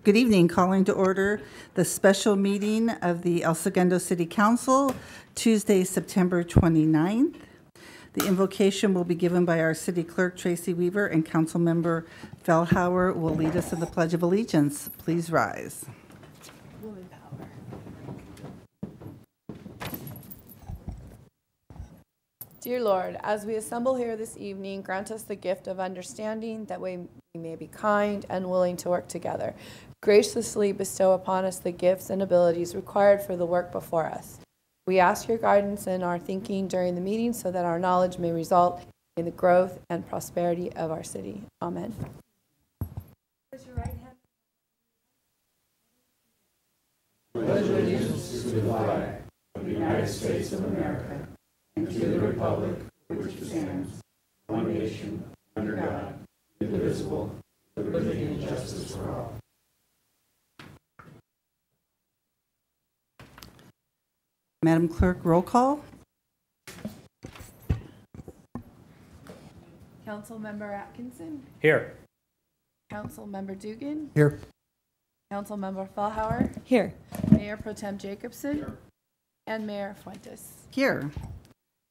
Good evening. Calling to order the special meeting of the El Segundo City Council, Tuesday, September 29th. The invocation will be given by our City Clerk, Tracy Weaver, and Councilmember Fellhauer will lead us in the Pledge of Allegiance. Please rise. Woman power. Dear Lord, as we assemble here this evening, grant us the gift of understanding that we may be kind and willing to work together. Graciously bestow upon us the gifts and abilities required for the work before us. We ask your guidance in our thinking during the meeting so that our knowledge may result in the growth and prosperity of our city. Amen. Raise your right hand. Pledge allegiance to the flag of the United States of America and to the republic for which it stands, one nation, under God, indivisible, with liberty and justice for all. Madam Clerk, roll call. Councilmember Atkinson. Here. Councilmember Dugan. Here. Councilmember Fellhauer. Here. Mayor Pro Tem Jacobson. Here. And Mayor Fuentes. Here.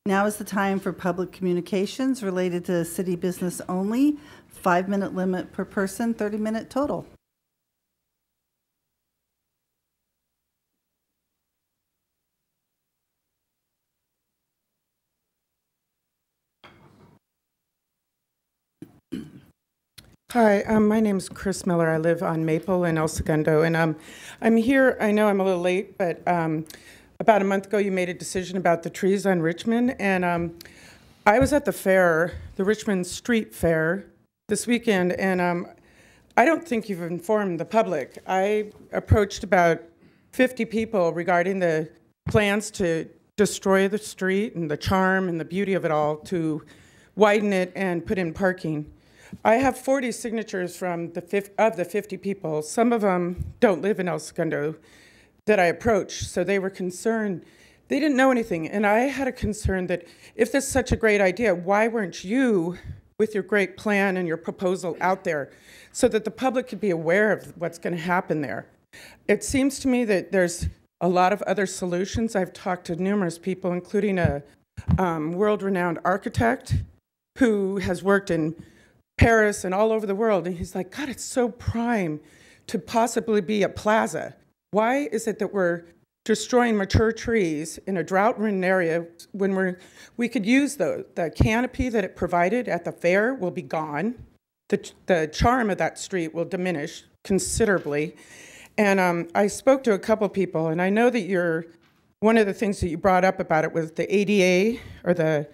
Now is the time for public communications related to city business only. 5-minute limit per person, 30-minute total. Hi, my name's Chris Miller. I live on Maple in El Segundo, and I'm here. I know I'm a little late, but about a month ago you made a decision about the trees on Richmond, and I was at the fair, the Richmond Street Fair, this weekend, and I don't think you've informed the public. I approached about 50 people regarding the plans to destroy the street and the charm and the beauty of it all, to widen it and put in parking. I have 40 signatures from the 50 people. Some of them don't live in El Segundo that I approached, so they were concerned. They didn't know anything, and I had a concern that if this is such a great idea, why weren't you, with your great plan and your proposal, out there so that the public could be aware of what's going to happen there? It seems to me that there's a lot of other solutions. I've talked to numerous people, including a world-renowned architect who has worked in Paris and all over the world, and he's like, God, it's so prime to possibly be a plaza. Why is it that we're destroying mature trees in a drought-ridden area when we could use the canopy that it provided at the fair will be gone. The charm of that street will diminish considerably. And I spoke to a couple people, and I know that one of the things that you brought up about it was the ADA, or the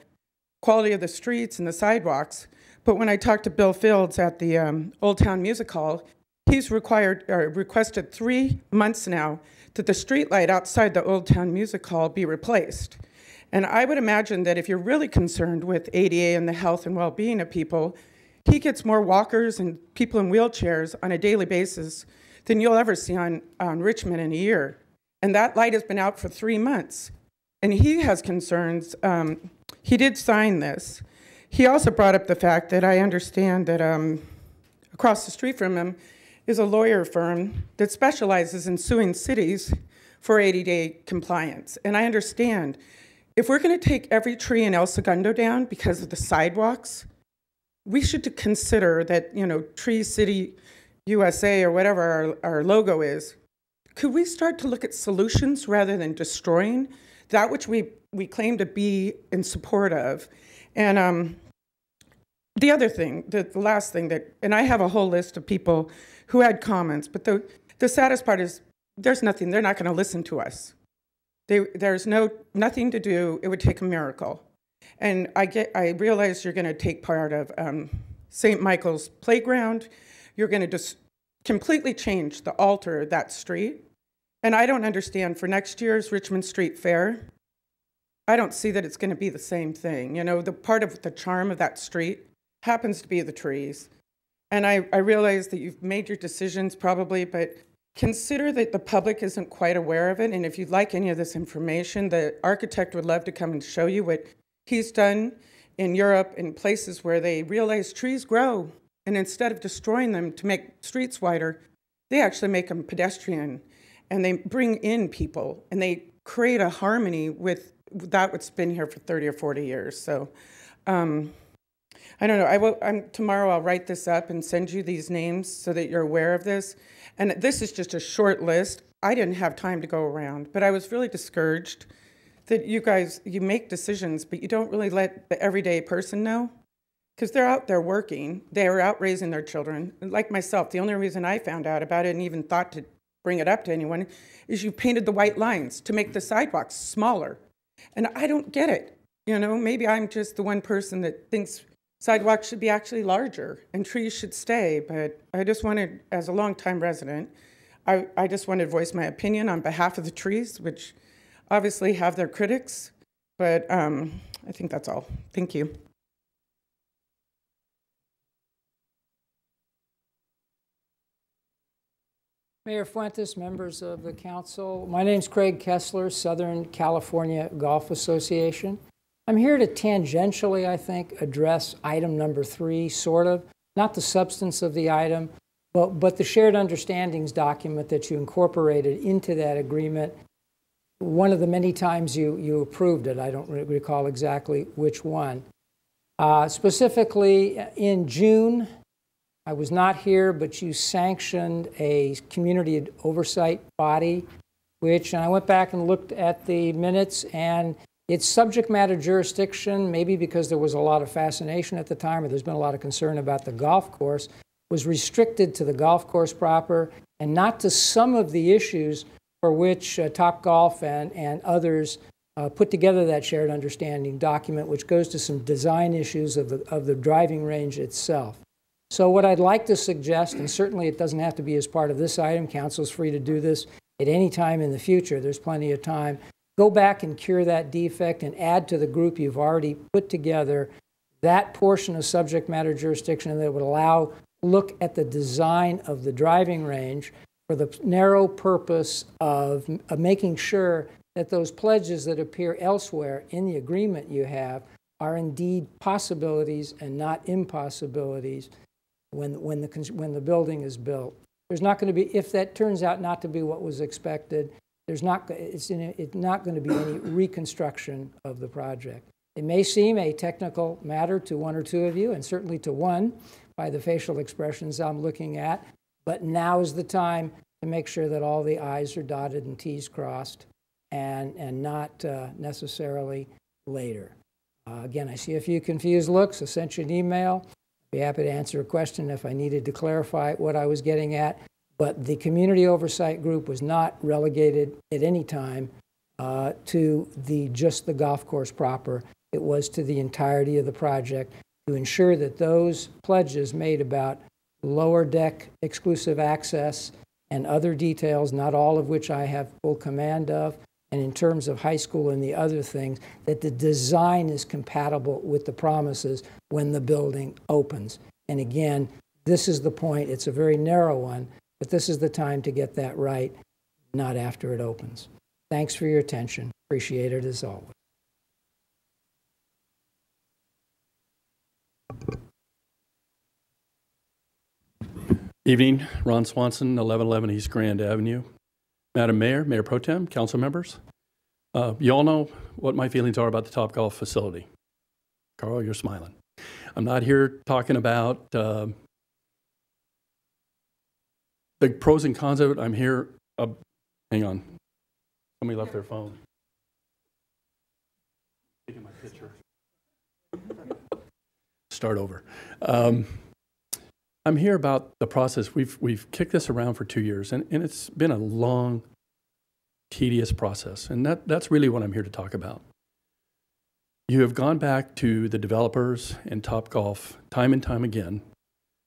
quality of the streets and the sidewalks. But when I talked to Bill Fields at the Old Town Music Hall, he's requested 3 months now that the street light outside the Old Town Music Hall be replaced. And I would imagine that if you're really concerned with ADA and the health and well-being of people, he gets more walkers and people in wheelchairs on a daily basis than you'll ever see on Richmond in a year. And that light has been out for 3 months. And he has concerns. He did sign this. He also brought up the fact that I understand that across the street from him is a lawyer firm that specializes in suing cities for 80-day compliance. And I understand if we're going to take every tree in El Segundo down because of the sidewalks, we should consider that, Tree City USA or whatever our logo is, could we start to look at solutions rather than destroying that which we claim to be in support of? And the other thing, the last thing and I have a whole list of people who had comments, but the saddest part is there's nothing, they're not going to listen to us. There's nothing to do, it would take a miracle. And I realize you're going to take part of St. Michael's Playground. You're going to just completely alter that street. And I don't understand, for next year's Richmond Street Fair, I don't see that it's going to be the same thing. The part of the charm of that street happens to be the trees. And I realize that you've made your decisions probably, but consider that the public isn't quite aware of it. And if you'd like any of this information, the architect would love to come and show you what he's done in Europe in places where they realize trees grow. And instead of destroying them to make streets wider, they actually make them pedestrian, and they bring in people, and they create a harmony with that what's been here for 30 or 40 years. So I don't know. Tomorrow I'll write this up and send you these names so that you're aware of this. And this is just a short list. I didn't have time to go around, but I was really discouraged that you guys, you make decisions, but you don't really let the everyday person know, because they're out there working. They're out raising their children. Like myself, the only reason I found out about it and even thought to bring it up to anyone is you painted the white lines to make the sidewalks smaller. And I don't get it. You know, maybe I'm just the one person that thinks sidewalks should be actually larger and trees should stay, but I just wanted, as a longtime resident, I just wanted to voice my opinion on behalf of the trees, which obviously have their critics, but I think that's all. Thank you. Mayor Fuentes, members of the council, my name's Craig Kessler, Southern California Golf Association. I'm here to tangentially, I think, address item number 3, sort of, not the substance of the item, but the shared understandings document that you incorporated into that agreement. One of the many times you approved it, I don't recall exactly which one. Specifically, in June, I was not here, but you sanctioned a community oversight body, and I went back and looked at the minutes, and its subject matter jurisdiction, maybe because there was a lot of fascination at the time, or there's been a lot of concern about the golf course, was restricted to the golf course proper and not to some of the issues for which Topgolf and others put together that shared understanding document, which goes to some design issues of the driving range itself. So what I'd like to suggest, and certainly it doesn't have to be as part of this item, council's free to do this at any time in the future, there's plenty of time, go back and cure that defect and add to the group you've already put together that portion of subject matter jurisdiction that would allow look at the design of the driving range for the narrow purpose of making sure that those pledges that appear elsewhere in the agreement you have are indeed possibilities and not impossibilities when the building is built. There's not going to be, if that turns out not to be what was expected, it's not going to be any reconstruction of the project. It may seem a technical matter to one or two of you, and certainly to one by the facial expressions I'm looking at, but now is the time to make sure that all the I's are dotted and T's crossed, and not necessarily later. Again, I see a few confused looks. I sent you an email. I'd be happy to answer a question if I needed to clarify what I was getting at. But the community oversight group was not relegated at any time to just the golf course proper. It was to the entirety of the project to ensure that those pledges made about lower deck exclusive access and other details, not all of which I have full command of, and in terms of high school and the other things, that the design is compatible with the promises when the building opens. And again, this is the point. It's a very narrow one, but this is the time to get that right, not after it opens. Thanks for your attention. Appreciate it as always. Evening, Ron Swanson, 1111 East Grand Avenue. Madam Mayor, Mayor Pro Tem, council members, you all know what my feelings are about the Topgolf facility. Carl, you're smiling. I'm not here talking about the pros and cons of it. I'm here, hang on, somebody left their phone. Taking my picture. Start over. I'm here about the process. We've kicked this around for 2 years, and it's been a long, tedious process, and that's really what I'm here to talk about. You have gone back to the developers and Topgolf time and time again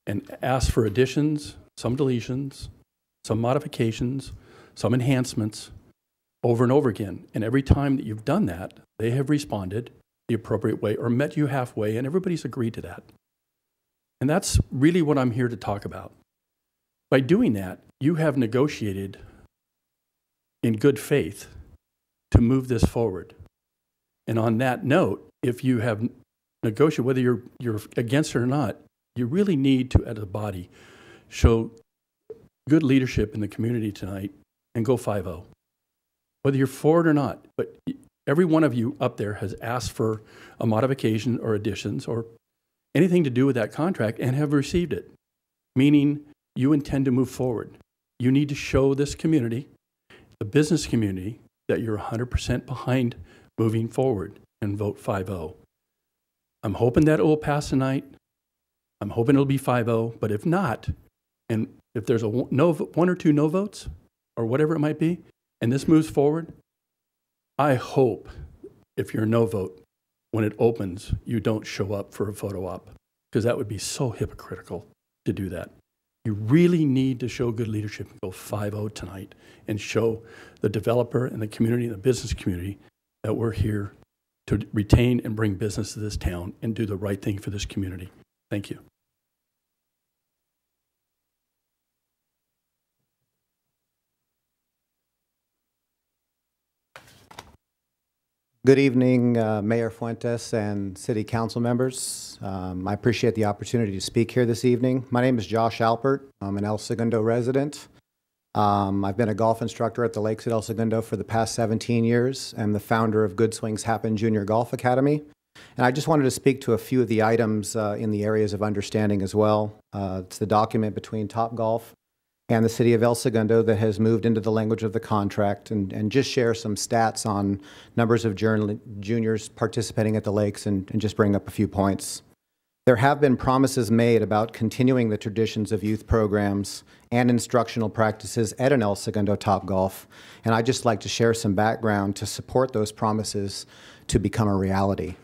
and asked for additions, some deletions, some modifications, some enhancements over and over again. And every time that you've done that, they have responded the appropriate way or met you halfway, and everybody's agreed to that. And that's really what I'm here to talk about. By doing that, you have negotiated in good faith to move this forward. And on that note, if you have negotiated, whether you're against it or not, you really need to, as a body, show good leadership in the community tonight and go 5-0. Whether you're for it or not, but every one of you up there has asked for a modification or additions or anything to do with that contract and have received it, meaning you intend to move forward. You need to show this community, the business community, that you're 100% behind moving forward and vote 5-0. I'm hoping that it will pass tonight. I'm hoping it'll be 5-0, but if not, and if there's one or two no votes or whatever it might be, and this moves forward, I hope if you're a no vote, when it opens, you don't show up for a photo op, because that would be so hypocritical to do that. You really need to show good leadership and go 5-0 tonight and show the developer and the community and the business community that we're here to retain and bring business to this town and do the right thing for this community. Thank you. Good evening, Mayor Fuentes and City Council members. I appreciate the opportunity to speak here this evening. My name is Josh Alpert. I'm an El Segundo resident. I've been a golf instructor at the Lakes at El Segundo for the past 17 years. I'm the founder of Good Swings Happen Junior Golf Academy. And I just wanted to speak to a few of the items in the areas of understanding as well. It's the document between Topgolf and the City of El Segundo that has moved into the language of the contract, and just share some stats on numbers of juniors participating at the Lakes and just bring up a few points. There have been promises made about continuing the traditions of youth programs and instructional practices at an El Segundo Topgolf, and I'd just like to share some background to support those promises to become a reality.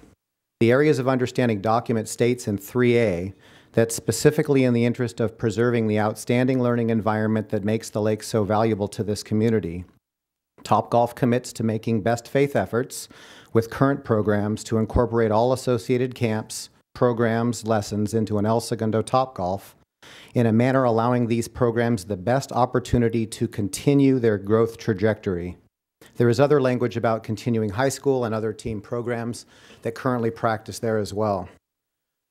The Areas of Understanding document states in 3A that specifically in the interest of preserving the outstanding learning environment that makes the Lakes so valuable to this community, Topgolf commits to making best faith efforts with current programs to incorporate all associated camps, programs, lessons into an El Segundo Topgolf in a manner allowing these programs the best opportunity to continue their growth trajectory. There is other language about continuing high school and other team programs that currently practice there as well.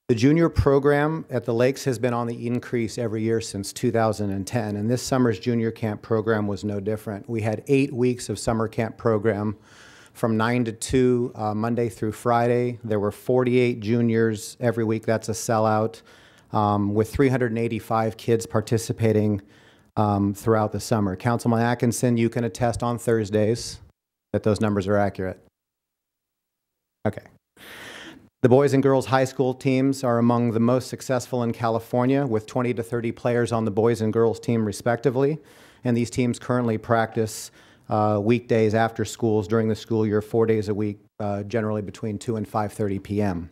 The junior program at the Lakes has been on the increase every year since 2010, and this summer's junior camp program was no different. We had 8 weeks of summer camp program from 9 to 2, Monday through Friday. There were 48 juniors every week. That's a sellout, with 385 kids participating throughout the summer. Councilman Atkinson, you can attest on Thursdays that those numbers are accurate. Okay. The boys and girls high school teams are among the most successful in California, with 20 to 30 players on the boys and girls team respectively. And these teams currently practice weekdays after schools during the school year, 4 days a week, generally between 2 and 5:30 p.m.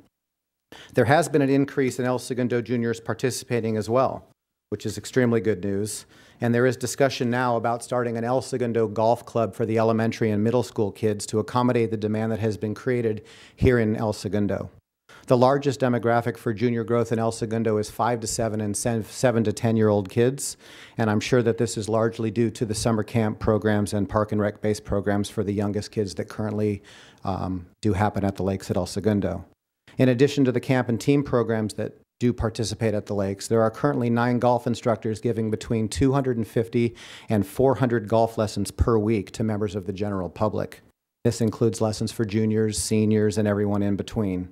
There has been an increase in El Segundo juniors participating as well, which is extremely good news. And there is discussion now about starting an El Segundo golf club for the elementary and middle school kids to accommodate the demand that has been created here in El Segundo. The largest demographic for junior growth in El Segundo is 5 to 7 and 7 to 10-year-old kids, and I'm sure that this is largely due to the summer camp programs and park and rec-based programs for the youngest kids that currently do happen at the Lakes at El Segundo. In addition to the camp and team programs that do participate at the Lakes, there are currently 9 golf instructors giving between 250 and 400 golf lessons per week to members of the general public. This includes lessons for juniors, seniors, and everyone in between.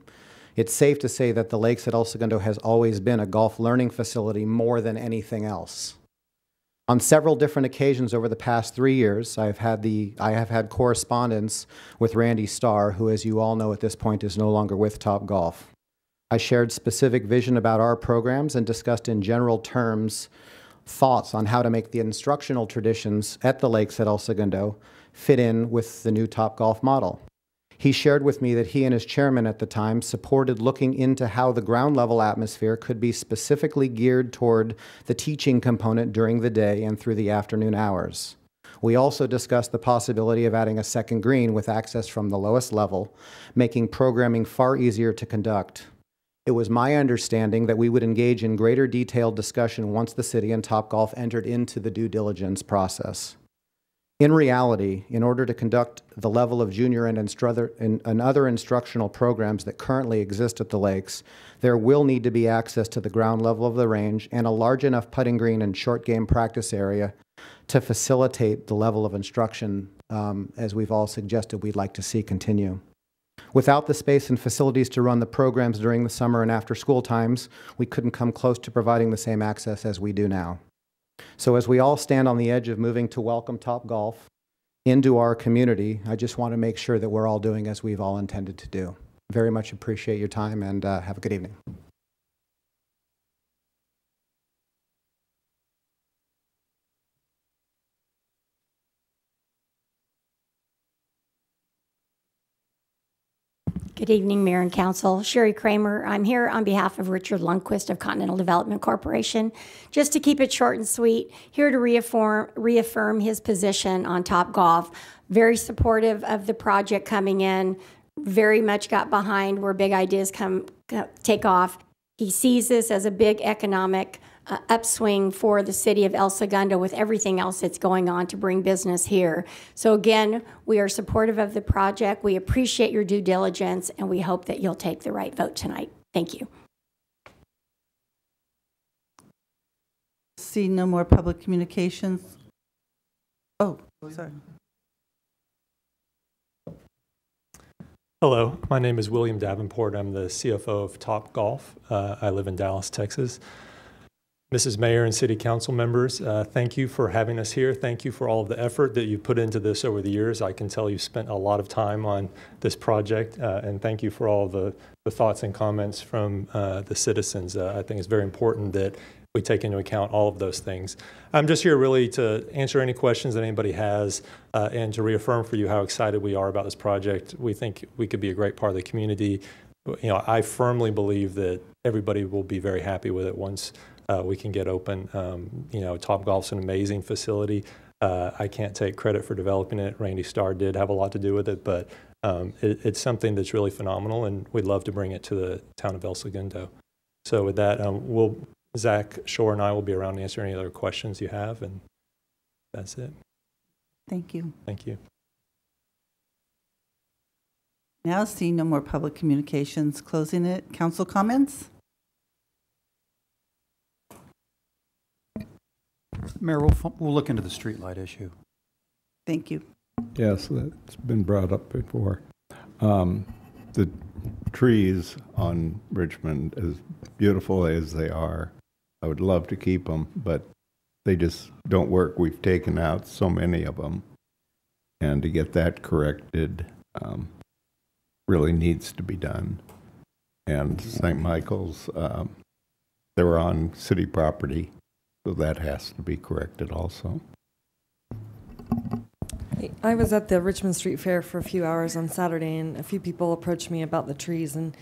It's safe to say that the Lakes at El Segundo has always been a golf learning facility more than anything else. On several different occasions over the past 3 years, I have had correspondence with Randy Starr, who, as you all know at this point, is no longer with Topgolf. I shared specific vision about our programs and discussed in general terms thoughts on how to make the instructional traditions at the Lakes at El Segundo fit in with the new Topgolf model. He shared with me that he and his chairman at the time supported looking into how the ground level atmosphere could be specifically geared toward the teaching component during the day and through the afternoon hours. We also discussed the possibility of adding a second green with access from the lowest level, making programming far easier to conduct. It was my understanding that we would engage in greater detailed discussion once the city and Topgolf entered into the due diligence process. In reality, in order to conduct the level of junior and other instructional programs that currently exist at the lakes, there will need to be access to the ground level of the range and a large enough putting green and short game practice area to facilitate the level of instruction, as we've all suggested we'd like to see continue. Without the space and facilities to run the programs during the summer and after school times, we couldn't come close to providing the same access as we do now. So as we all stand on the edge of moving to welcome Topgolf into our community, I just want to make sure that we're all doing as we've all intended to do. Very much appreciate your time, and have a good evening. Good evening, Mayor and Council. Sherry Kramer. I'm here on behalf of Richard Lundquist of Continental Development Corporation. Just to keep it short and sweet, here to reaffirm his position on Topgolf. Very supportive of the project coming in. Very much got behind where big ideas take off. He sees this as a big economic upswing for the city of El Segundo with everything else that's going on to bring business here. So again, we are supportive of the project. We appreciate your due diligence, and we hope that you'll take the right vote tonight. Thank you. See no more public communications. Oh, sorry. Hello, my name is William Davenport. I'm the CFO of Topgolf. I live in Dallas, Texas. Mrs. Mayor and City Council members, thank you for having us here. Thank you for all of the effort that you've put into this over the years. I can tell you've spent a lot of time on this project, and thank you for all the thoughts and comments from the citizens. I think it's very important that we take into account all of those things. I'm just here really to answer any questions that anybody has and to reaffirm for you how excited we are about this project. We think we could be a great part of the community. You know, I firmly believe that everybody will be very happy with it once we can get open. You know, Topgolf's an amazing facility. I can't take credit for developing it. Randy Starr did have a lot to do with it, but it's something that's really phenomenal, and we'd love to bring it to the town of El Segundo. So with that, Zach Shore and I will be around to answer any other questions you have, and that's it. Thank you. Thank you. Now seeing no more public communications, closing it. Council comments? Mayor, we'll look into the streetlight issue. Thank you. Yes, that's been brought up before. The trees on Richmond, as beautiful as they are, I would love to keep them, but they just don't work. We've taken out so many of them, and to get that corrected really needs to be done. And St. Michael's, they were on city property, so that has to be corrected also. I was at the Richmond Street Fair for a few hours on Saturday, and a few people approached me about the trees, and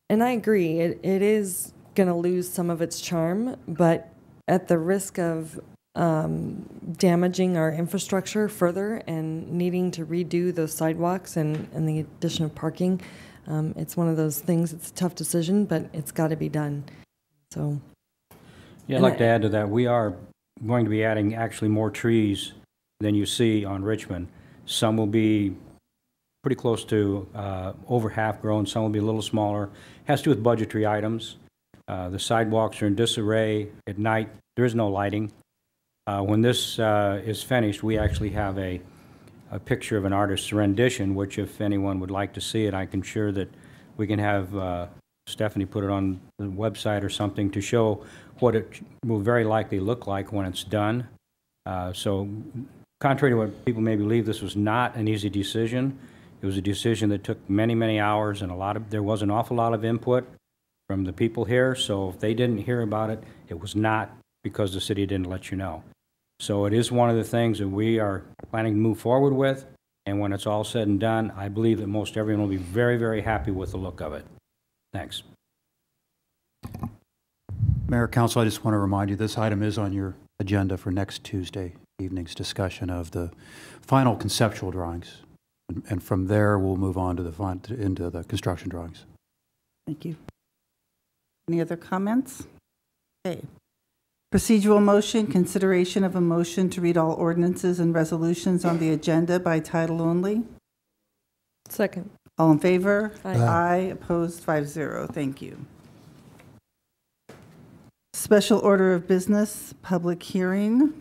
I agree, it is going to lose some of its charm, but at the risk of damaging our infrastructure further and needing to redo those sidewalks and the addition of parking, it's one of those things, it's a tough decision, but it's got to be done. So, yeah, I'd like to add to that. We are going to be adding actually more trees than you see on Richmond. Some will be pretty close to over half grown, some will be a little smaller. It has to do with budgetary items. The sidewalks are in disarray. At night, there is no lighting. When this is finished, we actually have a picture of an artist's rendition, which if anyone would like to see it, I can sure that we can have Stephanie put it on the website or something to show what it will very likely look like when it's done. So contrary to what people may believe, this was not an easy decision. It was a decision that took many, many hours, and there was an awful lot of input from the people here. So if they didn't hear about it, it was not because the city didn't let you know. So it is one of the things that we are planning to move forward with, and when it's all said and done, I believe that most everyone will be very, very happy with the look of it. Thanks. Mayor, Council, I just want to remind you this item is on your agenda for next Tuesday evening's discussion of the final conceptual drawings. And from there, we'll move on to into the construction drawings. Thank you. Any other comments? Okay. Procedural motion, consideration of a motion to read all ordinances and resolutions on the agenda by title only. Second. All in favor? Aye. Aye. Opposed? 5-0. Thank you. Special order of business, public hearing.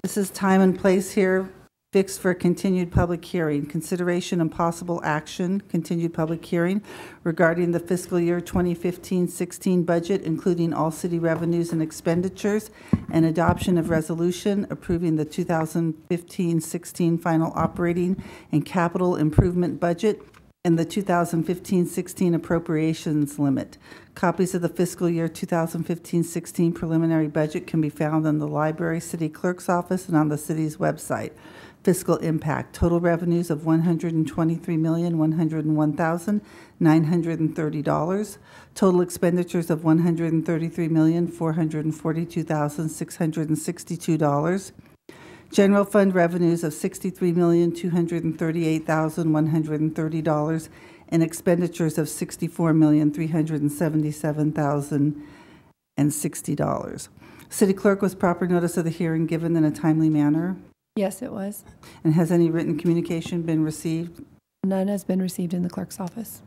This is time and place here fixed for a continued public hearing. Consideration and possible action, continued public hearing regarding the fiscal year 2015-16 budget, including all city revenues and expenditures, and adoption of resolution approving the 2015-16 final operating and capital improvement budget and the 2015-16 appropriations limit. Copies of the fiscal year 2015-16 preliminary budget can be found in the library, city clerk's office, and on the city's website. Fiscal impact, total revenues of $123,101,930. Total expenditures of $133,442,662. General fund revenues of $63,238,130 and expenditures of $64,377,060. City clerk, was proper notice of the hearing given in a timely manner? Yes, it was. And has any written communication been received? None has been received in the clerk's office.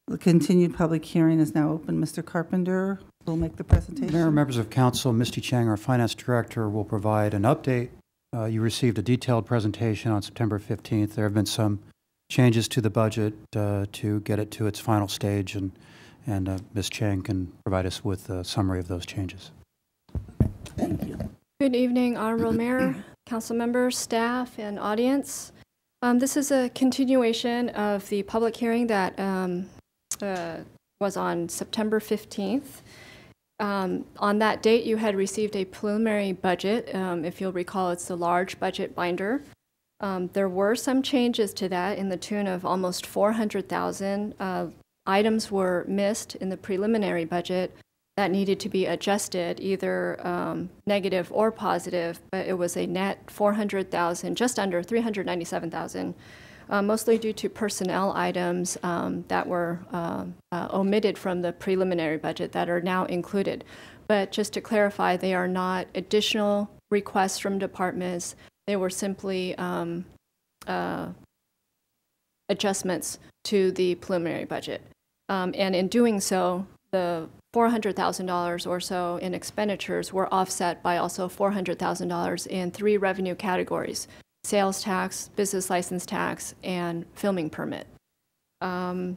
The continued public hearing is now open. Mr. Carpenter will make the presentation. Mayor, members of council, Misty Chang, our finance director, will provide an update. You received a detailed presentation on September 15th. There have been some changes to the budget to get it to its final stage, and Ms. Chang can provide us with a summary of those changes. Thank you. Good evening, Honorable Mayor, council members, staff, and audience. This is a continuation of the public hearing that was on September 15th. On that date, you had received a preliminary budget. If you'll recall, it's the large budget binder. There were some changes to that in the tune of almost 400,000. Items were missed in the preliminary budget that needed to be adjusted, either negative or positive, but it was a net 400,000, just under 397,000, mostly due to personnel items that were omitted from the preliminary budget that are now included. But just to clarify, they are not additional requests from departments. They were simply adjustments to the preliminary budget. And in doing so, the $400,000 or so in expenditures were offset by also $400,000 in 3 revenue categories: sales tax, business license tax, and filming permit. And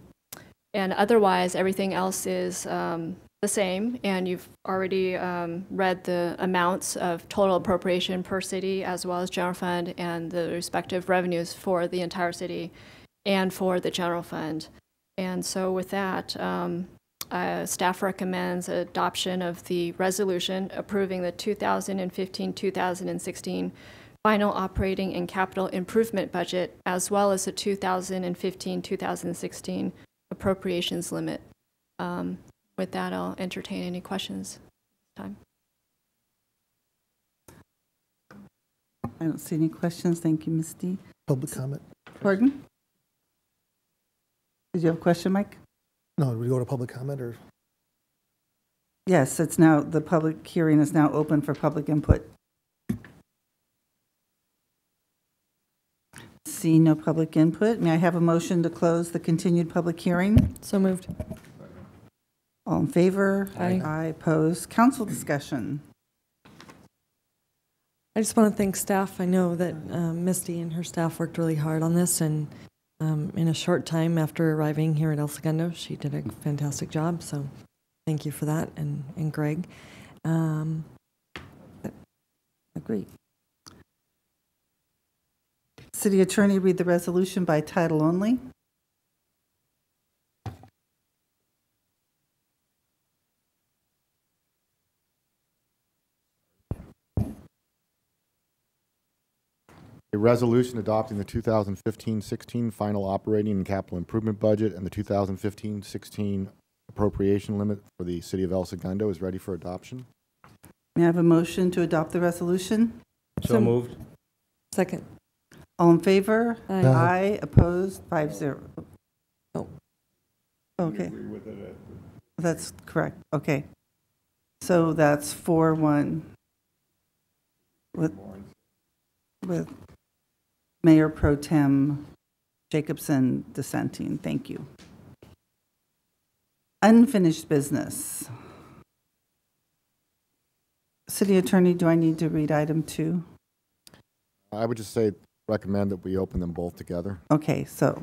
otherwise, everything else is the same, and you've already read the amounts of total appropriation per city, as well as general fund, and the respective revenues for the entire city and for the general fund. And so with that, staff recommends adoption of the resolution approving the 2015-2016 final operating and capital improvement budget, as well as the 2015-2016 appropriations limit. With that, I'll entertain any questions this time. I don't see any questions. Thank you, Misty. Public comment? Pardon? Did you have a question, Mike? No, do we go to public comment or? Yes, it's now, the public hearing is now open for public input. See no public input. May I have a motion to close the continued public hearing? So moved. All in favor? Aye. Aye. Opposed? Council discussion. I just want to thank staff. I know that Misty and her staff worked really hard on this, and in a short time after arriving here at El Segundo, she did a fantastic job. So thank you for that, and Greg. Agreed. City Attorney, read the resolution by title only. A resolution adopting the 2015-16 final operating and capital improvement budget and the 2015-16 appropriation limit for the city of El Segundo is ready for adoption. May I have a motion to adopt the resolution? So moved. Second. All in favor? Aye. Aye. Opposed? 5-0. Oh. Okay. That's correct. Okay. So that's 4-1 with Mayor Pro Tem Jacobson dissenting. Thank you. Unfinished business. City Attorney, do I need to read item 2? I would just say recommend that we open them both together. Okay, so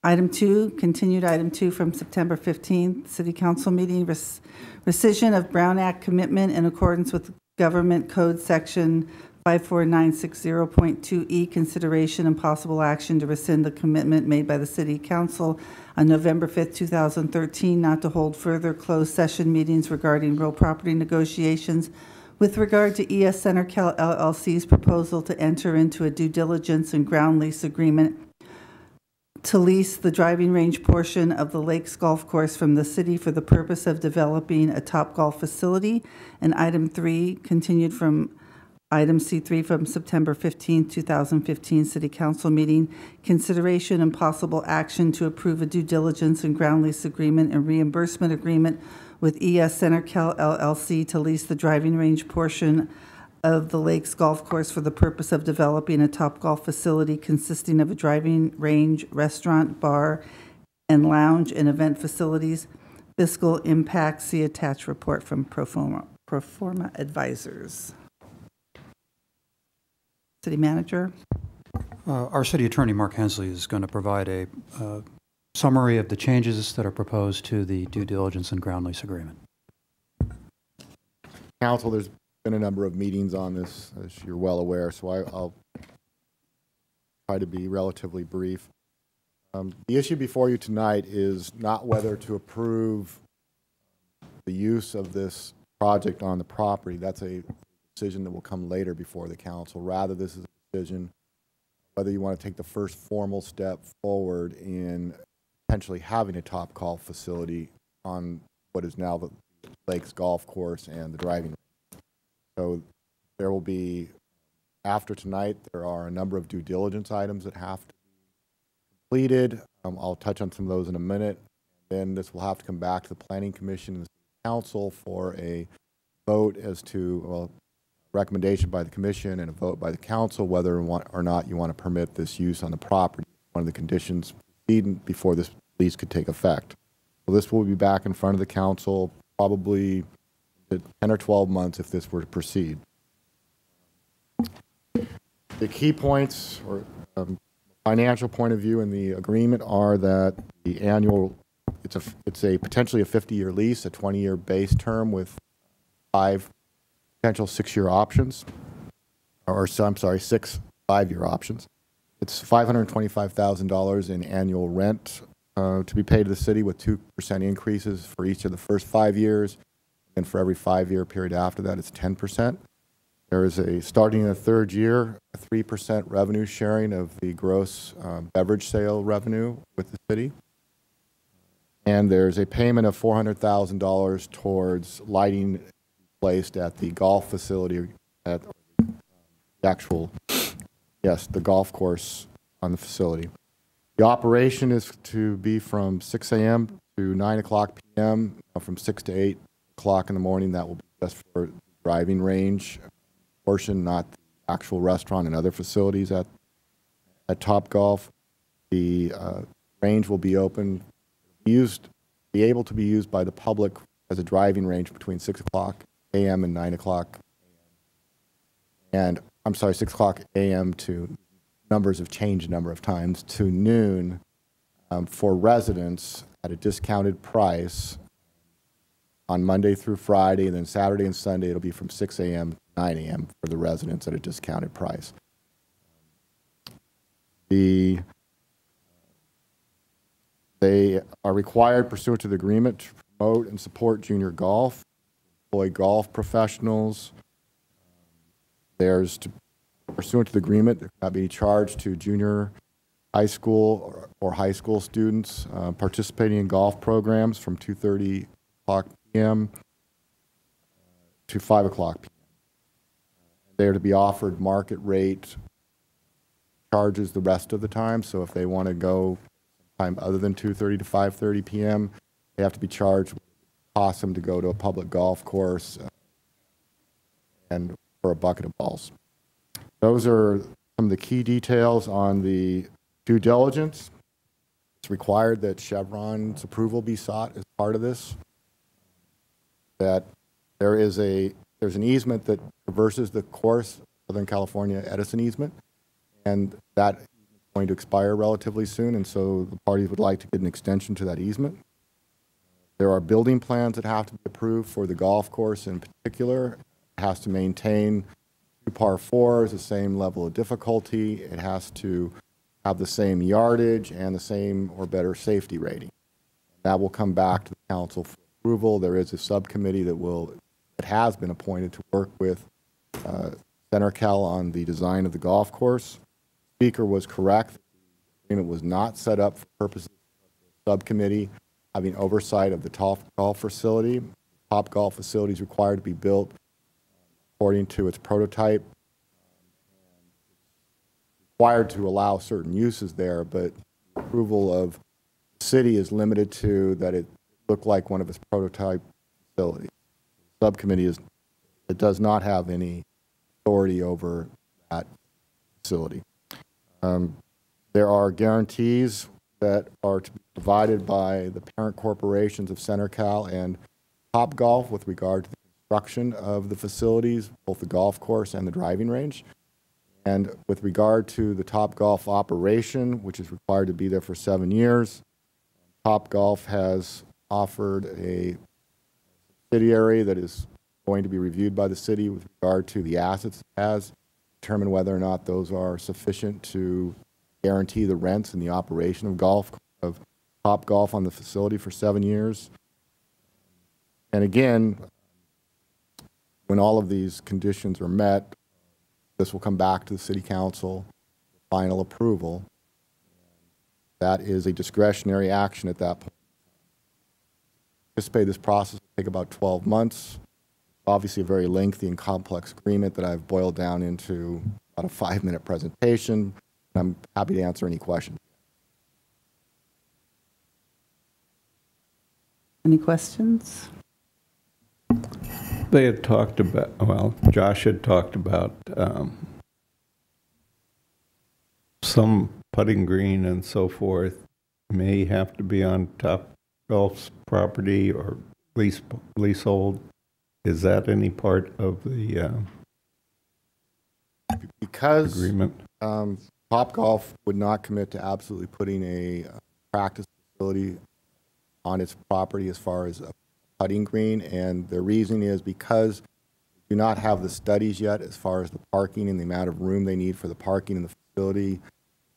item 2, continued item 2 from September 15th, City Council meeting, rescission of Brown Act commitment in accordance with Government Code Section 54960.2E, consideration and possible action to rescind the commitment made by the City Council on November 5th, 2013, not to hold further closed session meetings regarding real property negotiations with regard to ES CenterCal LLC's proposal to enter into a due diligence and ground lease agreement to lease the driving range portion of the Lakes Golf Course from the city for the purpose of developing a Topgolf facility. And item 3, continued from item C3 from September 15, 2015 City Council meeting, consideration and possible action to approve a due diligence and ground lease agreement and reimbursement agreement with ES CenterCal LLC to lease the driving range portion of the Lakes Golf Course for the purpose of developing a Topgolf facility consisting of a driving range, restaurant, bar, and lounge and event facilities. Fiscal impact, see attached report from Proforma Advisors. City Manager. Our City Attorney, Mark Hensley, is going to provide a summary of the changes that are proposed to the due diligence and ground lease agreement. Council, there's been a number of meetings on this, as you're well aware, so I'll try to be relatively brief. The issue before you tonight is not whether to approve the use of this project on the property. That's a decision that will come later before the council. Rather, this is a decision whether you want to take the first formal step forward in potentially having a Topgolf facility on what is now the Lakes Golf Course and the driving range. So there will be, after tonight, there are a number of due diligence items that have to be completed. I'll touch on some of those in a minute. Then this will have to come back to the Planning Commission and the Council for a vote as to, well, recommendation by the Commission and a vote by the Council whether or not you want to permit this use on the property. One of the conditions before this lease could take effect. So this will be back in front of the Council probably 10 or 12 months if this were to proceed. The key points or financial point of view in the agreement are that the annual, it's a potentially a 50-year lease, a 20-year base term with 5 potential 6-year options, or I'm sorry, 6 5-year options. It's $525,000 in annual rent to be paid to the city with 2% increases for each of the first 5 years, and for every 5-year period after that, it's 10%. There is starting in the 3rd year, a 3% revenue sharing of the gross beverage sale revenue with the city. And there's a payment of $400,000 towards lighting placed at the golf facility, at the actual, yes, the golf course on the facility. The operation is to be from 6 a.m. to 9 o'clock p.m., from 6 to 8 o'clock in the morning. That will be just for the driving range portion, not the actual restaurant and other facilities at Topgolf. The range will be open, be able to be used by the public as a driving range between 6 o'clock a.m. and 9 o'clock. And I'm sorry, 6 o'clock a.m. to numbers have changed a number of times to noon for residents at a discounted price on Monday through Friday, and then Saturday and Sunday it'll be from 6 a.m. to 9 a.m. for the residents at a discounted price. They are required pursuant to the agreement to promote and support junior golf, employ golf professionals. Pursuant to the agreement, there cannot be charged to junior high school or high school students participating in golf programs from 2:30 p.m. to 5 o'clock p.m. They are to be offered market rate charges the rest of the time. So if they want to go time other than 2:30 to 5:30 p.m., they have to be charged with cost them to go to a public golf course and for a bucket of balls. Those are some of the key details on the due diligence. It's required that Chevron's approval be sought as part of this. That there's an easement that traverses the course, Southern California Edison easement, and that is going to expire relatively soon, and so the parties would like to get an extension to that easement. There are building plans that have to be approved for the golf course in particular. It has to maintain 2 par 4s, the same level of difficulty. It has to have the same yardage and the same or better safety rating. That will come back to the council for approval. There is a subcommittee that has been appointed to work with CenterCal on the design of the golf course. The speaker was correct. The agreement was not set up for purposes of the subcommittee having oversight of the Top Golf facility. Top Golf facility is required to be built according to its prototype. Required to allow certain uses there, but approval of the city is limited to that it looked like one of its prototype facilities. The subcommittee it does not have any authority over that facility. There are guarantees that are to be provided by the parent corporations of CenterCal and Topgolf with regard to the construction of the facilities, both the golf course and the driving range. And with regard to the Topgolf operation, which is required to be there for 7 years, Topgolf has offered a subsidiary that is going to be reviewed by the city with regard to the assets it has, determine whether or not those are sufficient to guarantee the rents and the operation of Topgolf on the facility for 7 years. And again, when all of these conditions are met, this will come back to the city council for final approval. That is a discretionary action at that point. Anticipate this process will take about 12 months. Obviously a very lengthy and complex agreement that I've boiled down into about a 5-minute presentation. I'm happy to answer any questions. Any questions? They had talked about, well, Josh had talked about some putting green and so forth may have to be on Topgolf's property or leasehold. Is that any part of the agreement? Topgolf would not commit to absolutely putting a practice facility on its property as far as a putting green, and the reason is because we do not have the studies yet as far as the parking and the amount of room they need for the parking in the facility.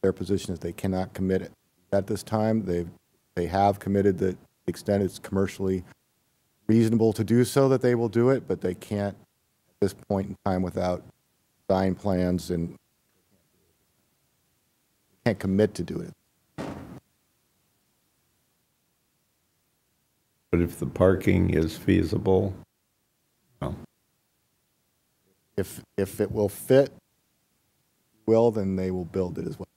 Their position is they cannot commit at this time. They have committed that to the extent it's commercially reasonable to do so that they will do it, but they can't at this point in time without design plans and can't commit to do it. But if the parking is feasible, well. If it will fit, then they will build it as well.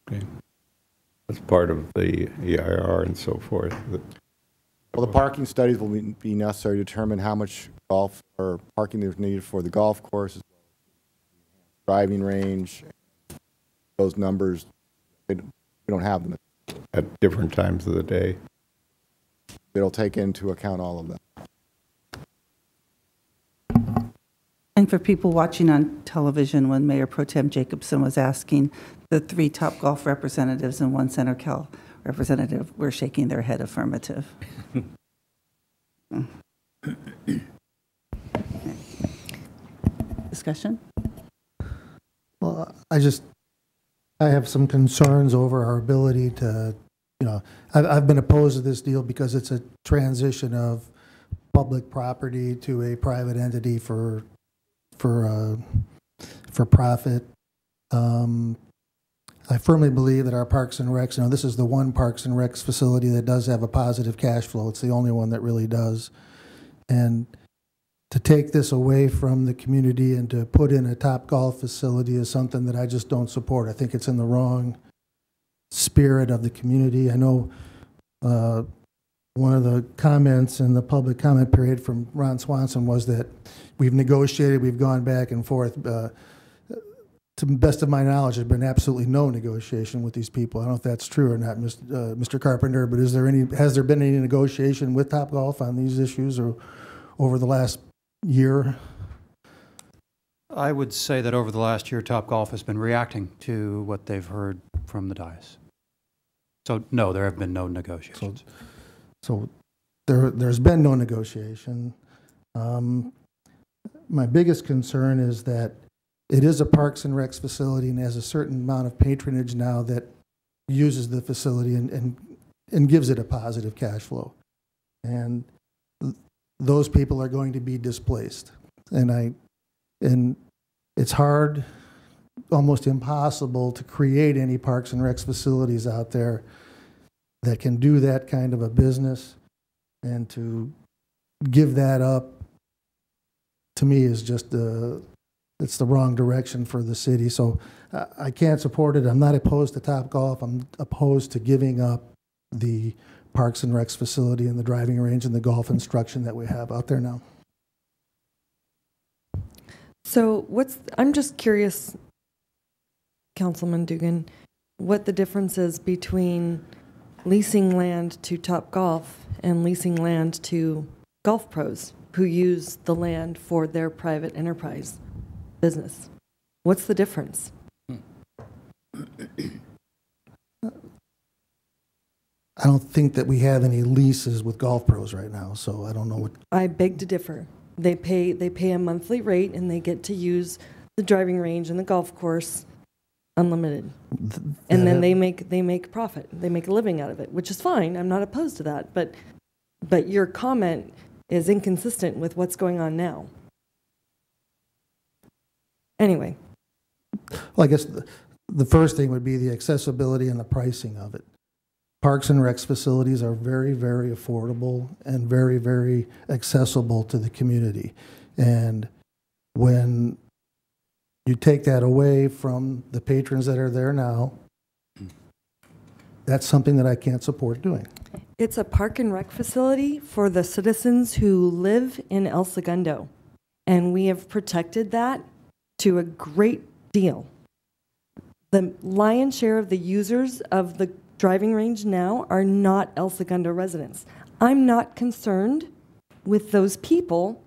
Okay. That's part of the EIR and so forth. Well, the parking studies will be necessary to determine how much golf or parking there's needed for the golf course, as well as driving range. Those numbers, we don't have them at different times of the day. It'll take into account all of that. And for people watching on television, when Mayor Pro Tem Jacobson was asking, the 3 Topgolf representatives and 1 CenterCal representative were shaking their head affirmative. Discussion? Well, I have some concerns over our ability to, I've been opposed to this deal because it's a transition of public property to a private entity for profit. I firmly believe that our Parks and Recs, this is the one Parks and Recs facility that does have a positive cash flow. It's the only one that really does. And to take this away from the community and to put in a Topgolf facility is something that I just don't support. I think it's in the wrong spirit of the community. I know one of the comments in the public comment period from Ron Swanson was that we've negotiated, we've gone back and forth. To the best of my knowledge, there's been absolutely no negotiation with these people. I don't know if that's true or not, Mr. Carpenter, but has there been any negotiation with Topgolf on these issues or over the last year? I would say that over the last year, Topgolf has been reacting to what they've heard from the dais. So, no, there have been no negotiations. So there's been no negotiation. My biggest concern is that it is a Parks and Recs facility and has a certain amount of patronage now that uses the facility and gives it a positive cash flow. And those people are going to be displaced. And it's hard, almost impossible to create any Parks and Recs facilities out there that can do that kind of a business, and to give that up, to me, is just it's the wrong direction for the city. So I can't support it. I'm not opposed to Topgolf. I'm opposed to giving up the Parks and Recs facility and the driving range and the golf instruction that we have out there now. So I'm just curious, Councilman Dugan, what the difference is between leasing land to Topgolf and leasing land to golf pros who use the land for their private enterprise business. What's the difference? I don't think that we have any leases with golf pros right now, so I don't know what. I beg to differ. They pay a monthly rate and they get to use the driving range and the golf course unlimited. And then they make profit. They make a living out of it, which is fine. I'm not opposed to that, but your comment is inconsistent with what's going on now. Anyway. Well, I guess the first thing would be the accessibility and the pricing of it. Parks and Recs facilities are very, very affordable and very, very accessible to the community. And when you take that away from the patrons that are there now, that's something that I can't support doing. It's a park and rec facility for the citizens who live in El Segundo, and we have protected that to a great deal. The lion's share of the users of the driving range now are not El Segundo residents. I'm not concerned with those people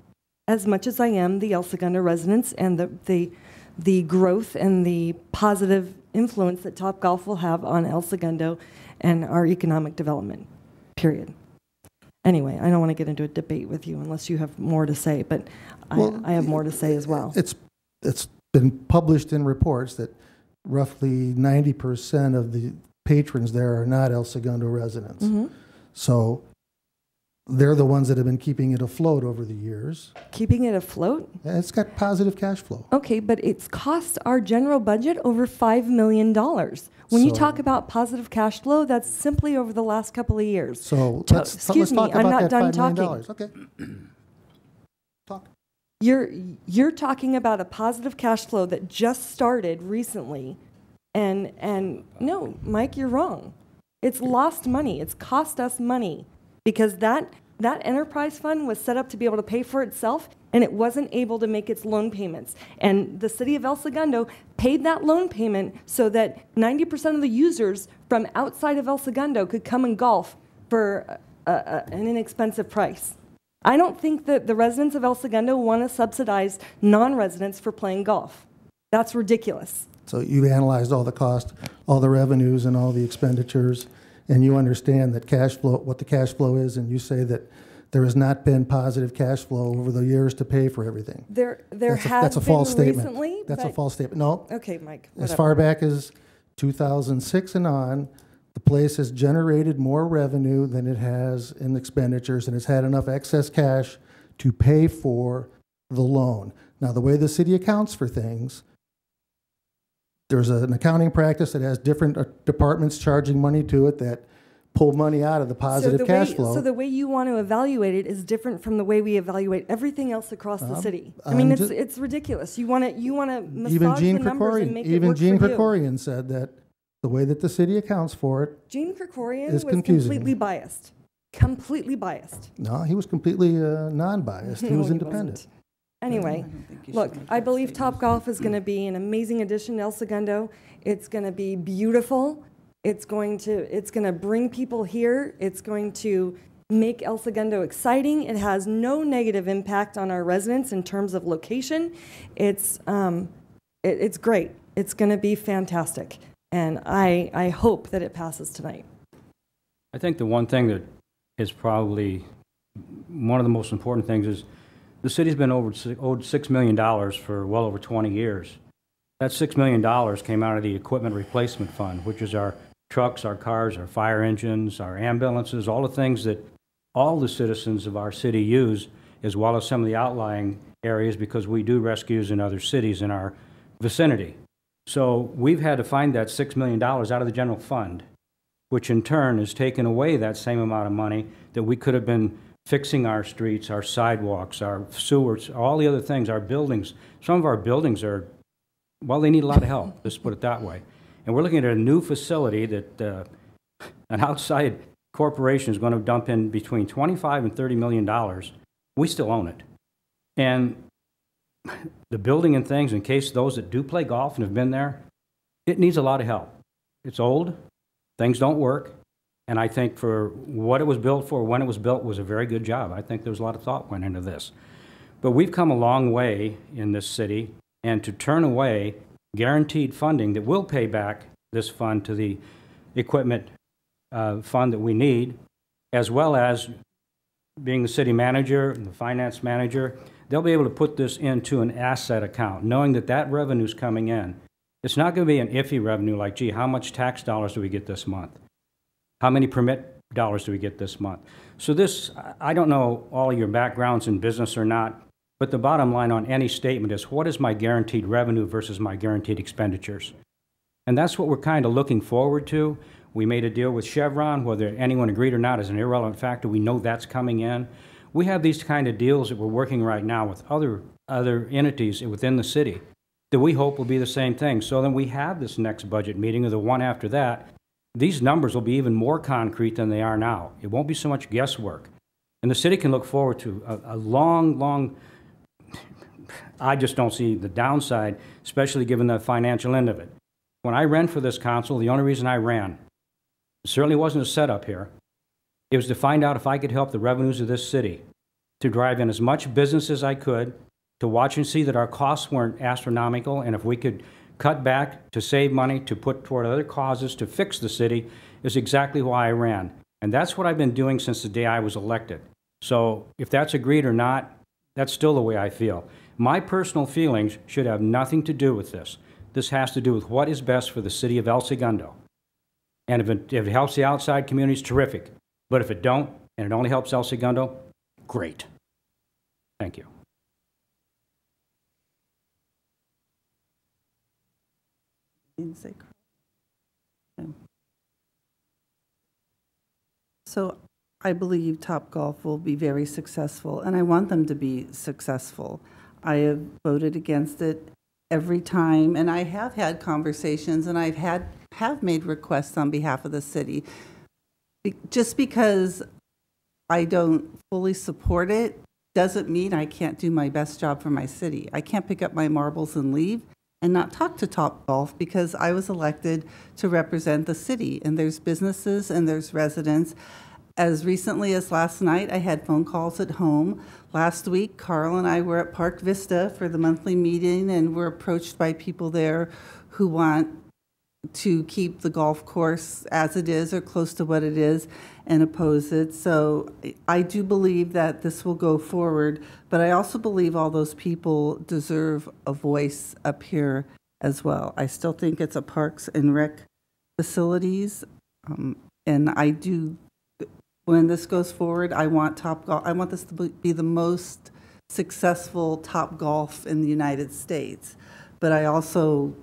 as much as I am the El Segundo residents and the growth and the positive influence that Topgolf will have on El Segundo and our economic development, period. Anyway, I don't want to get into a debate with you unless you have more to say, but I have more to say as well. It's been published in reports that roughly 90% of the patrons there are not El Segundo residents. Mm-hmm. So they're the ones that have been keeping it afloat over the years. Keeping it afloat? Yeah, it's got positive cash flow. Okay, but it's cost our general budget over $5 million. When you talk about positive cash flow, that's simply over the last couple of years. So let's talk about I'm not done $5 million. talking. Okay. Talk. You're talking about a positive cash flow that just started recently. And no, Mike, you're wrong. It's lost money. It's cost us money because that enterprise fund was set up to be able to pay for itself, and it wasn't able to make its loan payments. And the city of El Segundo paid that loan payment so that 90% of the users from outside of El Segundo could come and golf for an inexpensive price. I don't think that the residents of El Segundo want to subsidize non-residents for playing golf. That's ridiculous. So you've analyzed all the cost, all the revenues, and all the expenditures, and you understand that cash flow, what the cash flow is, and you say that there has not been positive cash flow over the years to pay for everything. That's a false statement. Recently. That's a false statement. No. Okay, Mike. As far back as 2006 and on, the place has generated more revenue than it has in expenditures, and it's had enough excess cash to pay for the loan. Now, the way the city accounts for things, there's an accounting practice that has different departments charging money to it that pull money out of the positive cash flow. So the way you want to evaluate it is different from the way we evaluate everything else across the city. I mean, it's ridiculous. You want to massage the numbers and make it work for you. Even Gene Krikorian said that the way that the city accounts for it Gene Krikorian is was confusing. completely biased. Completely biased. No, he was completely non-biased. He No, was he independent. wasn't. Anyway, look, I believe Topgolf is going to be an amazing addition to El Segundo. It's going to be beautiful. It's going to bring people here. It's going to make El Segundo exciting. It has no negative impact on our residents in terms of location. It's great. It's going to be fantastic. And I hope that it passes tonight. I think the one thing that is probably one of the most important things is the city's been owed $6 million for well over 20 years. That $6 million came out of the Equipment Replacement Fund, which is our trucks, our cars, our fire engines, our ambulances, all the things that all the citizens of our city use, as well as some of the outlying areas, because we do rescues in other cities in our vicinity. So we've had to find that $6 million out of the general fund, which in turn has taken away that same amount of money that we could have been fixing our streets, our sidewalks, our sewers, all the other things, our buildings. Some of our buildings are, well, they need a lot of help, let's put it that way. And we're looking at a new facility that an outside corporation is going to dump in between $25 and $30 million. We still own it. And the building and things, in case those that do play golf and have been there, it needs a lot of help. It's old, things don't work, and I think for what it was built for, when it was built, was a very good job. I think there was a lot of thought went into this. But we've come a long way in this city, and to turn away guaranteed funding that will pay back this fund to the equipment fund that we need, as well as being the city manager and the finance manager, they'll be able to put this into an asset account, knowing that that revenue's coming in. It's not going to be an iffy revenue like, gee, how much tax dollars do we get this month? How many permit dollars do we get this month? So this, I don't know all of your backgrounds in business or not, but the bottom line on any statement is, what is my guaranteed revenue versus my guaranteed expenditures? And that's what we're kind of looking forward to. We made a deal with Chevron, whether anyone agreed or not is an irrelevant factor. We know that's coming in. We have these kind of deals that we're working right now with other entities within the city that we hope will be the same thing. So then we have this next budget meeting or the one after that. These numbers will be even more concrete than they are now. It won't be so much guesswork. And the city can look forward to a long, I just don't see the downside, especially given the financial end of it. When I ran for this council, the only reason I ran, it certainly wasn't a setup here. It was to find out if I could help the revenues of this city, to drive in as much business as I could, to watch and see that our costs weren't astronomical, and if we could cut back to save money, to put toward other causes, to fix the city, is exactly why I ran. And that's what I've been doing since the day I was elected. So if that's agreed or not, that's still the way I feel. My personal feelings should have nothing to do with this. This has to do with what is best for the city of El Segundo. And if it helps the outside communities, terrific. But if it don't, and it only helps El Segundo, great. Thank you. So I believe Topgolf will be very successful, and I want them to be successful. I have voted against it every time, and I have had conversations, and have made requests on behalf of the city. Just because I don't fully support it doesn't mean I can't do my best job for my city. I can't pick up my marbles and leave and not talk to Topgolf, because I was elected to represent the city, and there's businesses and there's residents. As recently as last night, I had phone calls at home. Last week, Carl and I were at Park Vista for the monthly meeting, and we're approached by people there who want to keep the golf course as it is or close to what it is and oppose it. So I do believe that this will go forward, but I also believe all those people deserve a voice up here as well. I still think it's a Parks and Rec facilities, and I do, when this goes forward, I want this to be the most successful Topgolf in the United States, but I also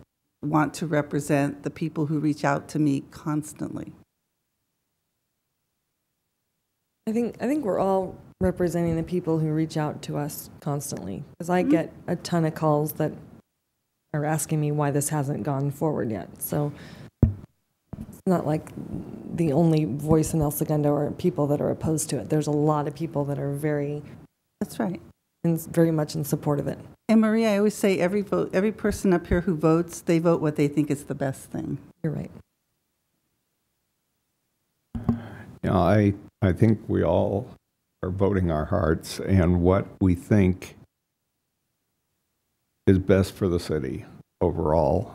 want to represent the people who reach out to me constantly. I think we're all representing the people who reach out to us constantly, because I get a ton of calls that are asking me why this hasn't gone forward yet. So not like the only voice in El Segundo or people that are opposed to it. There's a lot of people that are That's right. very much in support of it. And Maria, I always say every person up here who votes, they vote what they think is the best thing. You're right. Yeah, I think we all are voting our hearts and what we think is best for the city overall.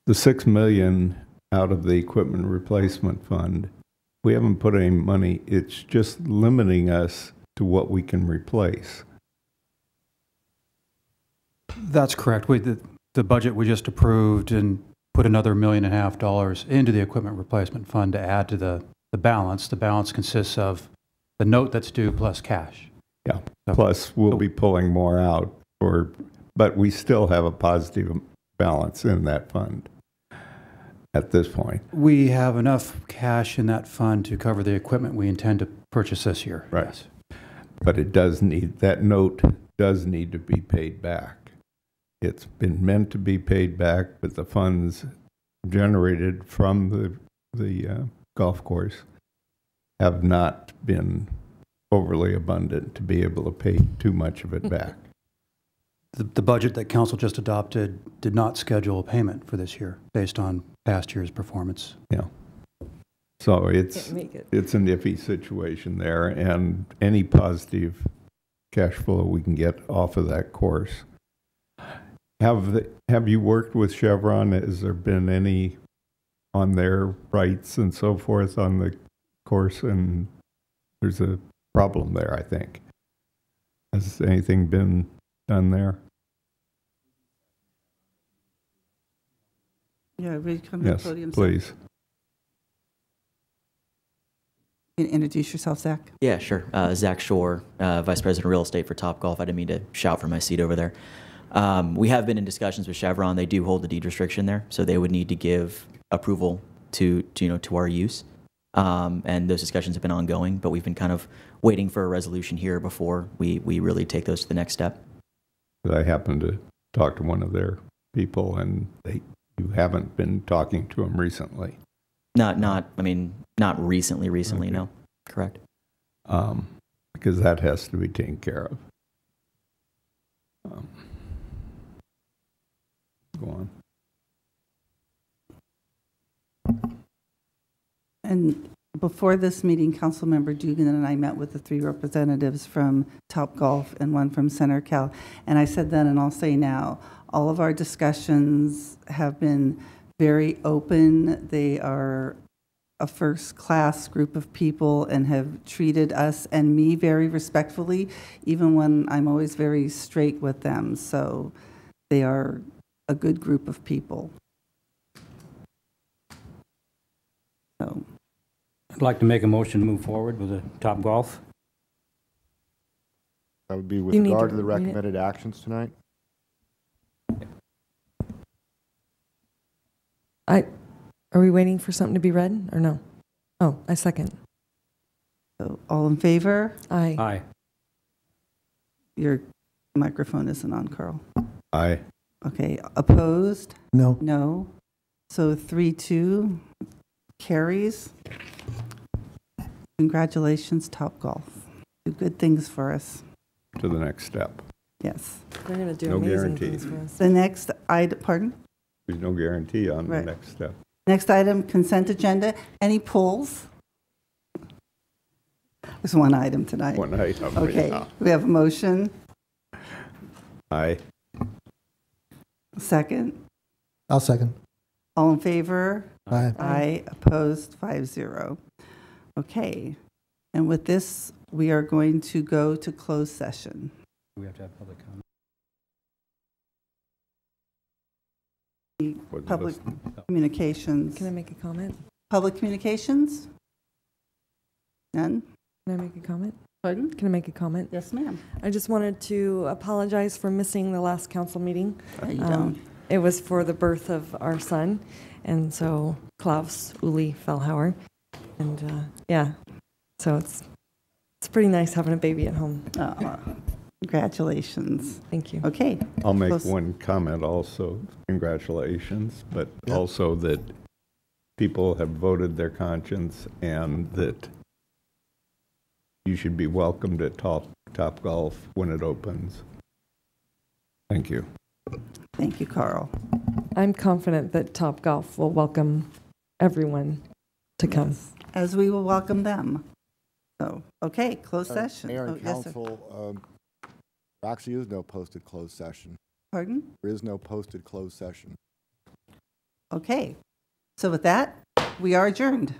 The $6 million out of the equipment replacement fund, we haven't put any money. It's just limiting us to what we can replace. That's correct. The budget we just approved and put another $1.5 million into the equipment replacement fund to add to the balance. The balance consists of the note that's due plus cash. Yeah. Plus, we'll be pulling more out, but we still have a positive balance in that fund at this point. We have enough cash in that fund to cover the equipment we intend to purchase this year. Right. Yes. But that note does need to be paid back. It's been meant to be paid back, but the funds generated from the golf course have not been overly abundant to be able to pay too much of it back. The budget that council just adopted did not schedule a payment for this year based on past year's performance. Yeah. So it's Can't make it. an iffy situation there, and any positive cash flow we can get off of that course. Have you worked with Chevron? Has there been any on their rights and so forth on the course? And there's a problem there, I think. Has anything been done there? Yeah, will you come to the Yes, podium? please. You can introduce yourself, Zach. Yeah, sure. Zach Shore, Vice President of Real Estate for Topgolf. I didn't mean to shout from my seat over there. We have been in discussions with Chevron. They do hold the deed restriction there, so they would need to give approval to our use. And those discussions have been ongoing, but we've been kind of waiting for a resolution here before we really take those to the next step. I happened to talk to one of their people, and you haven't been talking to them recently. Not recently, okay. No. Correct. Because that has to be taken care of. Go on. And before this meeting, Councilmember Dugan and I met with the 3 representatives from Topgolf and 1 from CenterCal. And I said then, and I'll say now, all of our discussions have been very open. They are a first-class group of people and have treated us and me very respectfully, even when I'm always very straight with them. So they are a good group of people. So I'd like to make a motion to move forward with the Topgolf. That would be with You need regard to to the read it. recommended actions tonight. Are we waiting for something to be read or no? Oh, I second. So all in favor? Aye. Aye. Your microphone isn't on, Carl. Aye. Okay, opposed? No. No. So 3-2 carries. Congratulations, Topgolf. Do good things for us. To the next step. Yes. They're going to do No amazing guarantee. things for us. The next item, pardon? There's no guarantee on Right. the next step. Next item, consent agenda. Any polls? There's one item tonight. One item. Okay, Yeah. we have a motion. Aye. Second. I'll second. All in favor? Aye. Aye. Opposed? 5-0. Okay. And with this, we are going to go to closed session. We have to have public comment. Public communications. Can I make a comment? Public communications? None? Can I make a comment? Pardon? Can I make a comment? Yes, ma'am. I just wanted to apologize for missing the last council meeting. No, you don't. It was for the birth of our son, and so Klaus Uli Fellhauer. And yeah, so it's pretty nice having a baby at home. Congratulations. Thank you. Okay. I'll make Close. one comment also. Congratulations, but also that people have voted their conscience and that you should be welcomed at Top Golf when it opens. Thank you. Thank you, Carl. I'm confident that Top Golf will welcome everyone to come. Yes, as we will welcome them. So, okay, closed session. Mayor and yes, sir. Council, there actually is no posted closed session. Pardon? There is no posted closed session. Okay. So with that, we are adjourned.